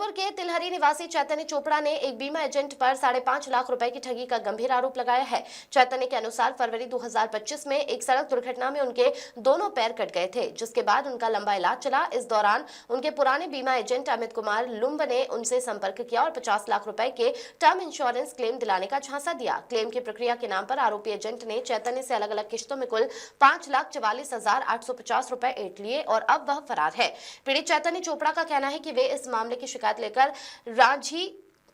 जैसलमेर के तिलहरी निवासी चैतन्य चोपड़ा ने एक बीमा एजेंट पर 5.5 लाख रुपए की ठगी का गंभीर आरोप लगाया है। चैतन्य के अनुसार फरवरी 2025 में एक सड़क दुर्घटना में उनके दोनों पैर कट गए थे, जिसके बाद उनका लंबा इलाज चला। इस दौरान उनके पुराने बीमा एजेंट अमित कुमार लुम्ब ने उनसे संपर्क किया और 50 लाख रुपए के टर्म इंश्योरेंस क्लेम दिलाने का झांसा दिया। क्लेम की प्रक्रिया के नाम पर आरोपी एजेंट ने चैतन्य से अलग अलग किस्तों में कुल 5,44,850 रुपए ऐंठ लिए और अब वह फरार है। पीड़ित चैतन्य चोपड़ा का कहना है कि वे इस मामले की शिकायत लेकर रांझी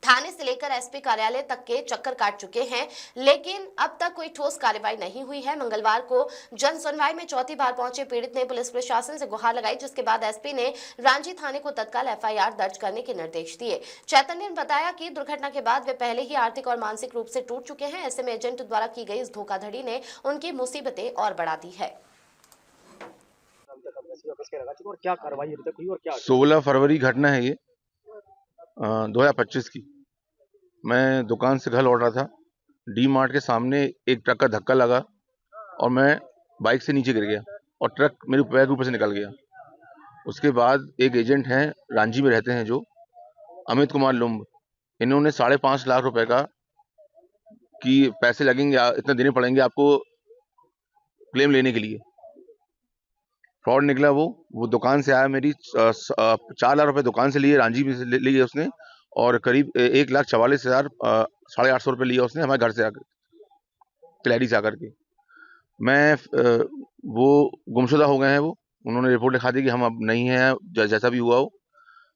थाने से लेकर एसपी कार्यालय तक के चक्कर काट चुके हैं, लेकिन अब तक कोई ठोस कार्रवाई नहीं हुई है। मंगलवार को जन सुनवाई में चौथी बार पहुंचे पीड़ित ने पुलिस प्रशासन से गुहार लगाई, जिसके बाद एसपी ने रांझी थाने को तत्काल एफआईआर दर्ज करने के निर्देश दिए। चैतन्य ने बताया कि दुर्घटना के बाद वे पहले ही आर्थिक और मानसिक रूप से टूट चुके हैं। ऐसे में एजेंट द्वारा की गई इस धोखाधड़ी ने उनकी मुसीबतें और बढ़ा दी है। और क्या कार्रवाई अभी तक हुई और क्या 16 फरवरी घटना है ये 2025 की। मैं दुकान से घर लौट रहा था, डी मार्ट के सामने एक ट्रक का धक्का लगा और मैं बाइक से नीचे गिर गया और ट्रक मेरे पैर के ऊपर से निकल गया। उसके बाद एक एजेंट हैं, रांझी में रहते हैं, जो अमित कुमार लुम्ब, इन्होंने 5.5 लाख रुपए का कि पैसे लगेंगे, इतने देने पड़ेंगे आपको क्लेम लेने के लिए। फ्रॉड निकला। वो दुकान से आया, मेरी 4 लाख रुपए दुकान से लिए, रांझी में से लिए उसने, और करीब 1,44,000 850 रुपये लिया उसने हमारे घर से आकर, तिलहरी से आकर के। वो गुमशुदा हो गए हैं। वो उन्होंने रिपोर्ट लिखा दी कि हम अब नहीं हैं, जैसा भी हुआ हो।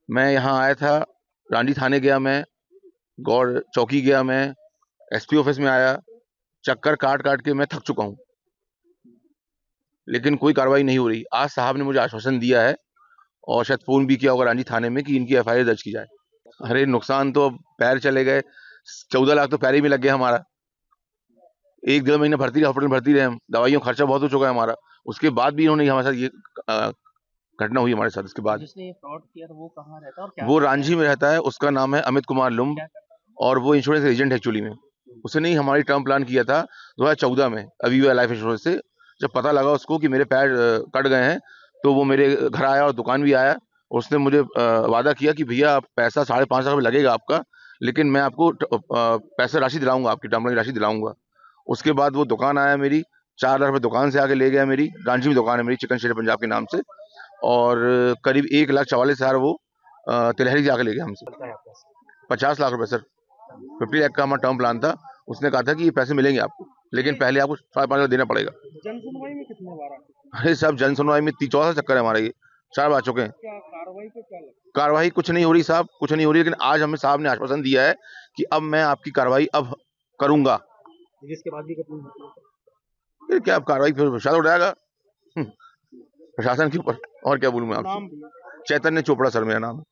मैं यहाँ आया था, रांझी थाने गया, मैं गौर चौकी गया, मैं एसपी ऑफिस में आया, चक्कर काट काट के मैं थक चुका हूँ, लेकिन कोई कार्रवाई नहीं हो रही। आज साहब ने मुझे आश्वासन दिया है और शायद फोन भी किया होगा रांझी थाने में कि इनकी एफआईआर दर्ज की जाए। अरे नुकसान तो, अब पैर चले गए, 14 लाख तो पैर ही में लग गया हमारा। 1-1.5 महीने हॉस्पिटल में भर्ती रहे हम, दवाइयों खर्चा बहुत हो चुका है हमारा। उसके बाद भी इन्होंने हमारे साथ ये घटना हुई हमारे साथ। उसके बाद जिसने फ्रॉड किया वो कहाँ रहता है और क्या वो रांझी में रहता है, उसका नाम है अमित कुमार लुम्ब और वो इंश्योरेंस एजेंट है एक्चुअली में। उसने ही हमारी टर्म प्लान किया था 2014 में अवीवा लाइफ इंश्योरेंस से। जब पता लगा उसको कि मेरे पैर कट गए हैं, तो वो मेरे घर आया और दुकान भी आया। उसने मुझे वादा किया कि भैया पैसा 5.5 लाख रुपये लगेगा आपका, लेकिन मैं आपको पैसा राशि दिलाऊंगा, आपकी टर्म की राशि दिलाऊंगा। उसके बाद वो दुकान आया मेरी, 4 लाख रुपये दुकान से आके ले गया। मेरी रांझी में दुकान है मेरी, चिकन शेर पंजाब के नाम से, और करीब 1,44,000 वो तिलहरी से आके ले गया हमसे। 50 लाख रुपए सर, 50 लाख का हमारा टर्म प्लान था। उसने कहा था कि ये पैसे मिलेंगे आपको, लेकिन पहले आपको 5.5 लाख देना पड़ेगा। जन सुनवाई में कितने बार आते? अरे साहब, जन सुनवाई में 14 चक्कर है हमारे, ये 4 बार चुके हैं। क्या कार्रवाई पे क्या लगता कार्रवाई कुछ नहीं हो रही साहब, कुछ नहीं हो रही। लेकिन आज हमें साहब ने आश्वासन दिया है कि अब मैं आपकी कार्रवाई अब करूंगा। है? जिसके बाद भी कितनी फिर क्या, अब कार्रवाई फिर प्रशासन उठाएगा प्रशासन के ऊपर। और क्या बोलूं मैं आपसे। नाम भी चैतन्य चोपड़ा सर मेरा नाम है।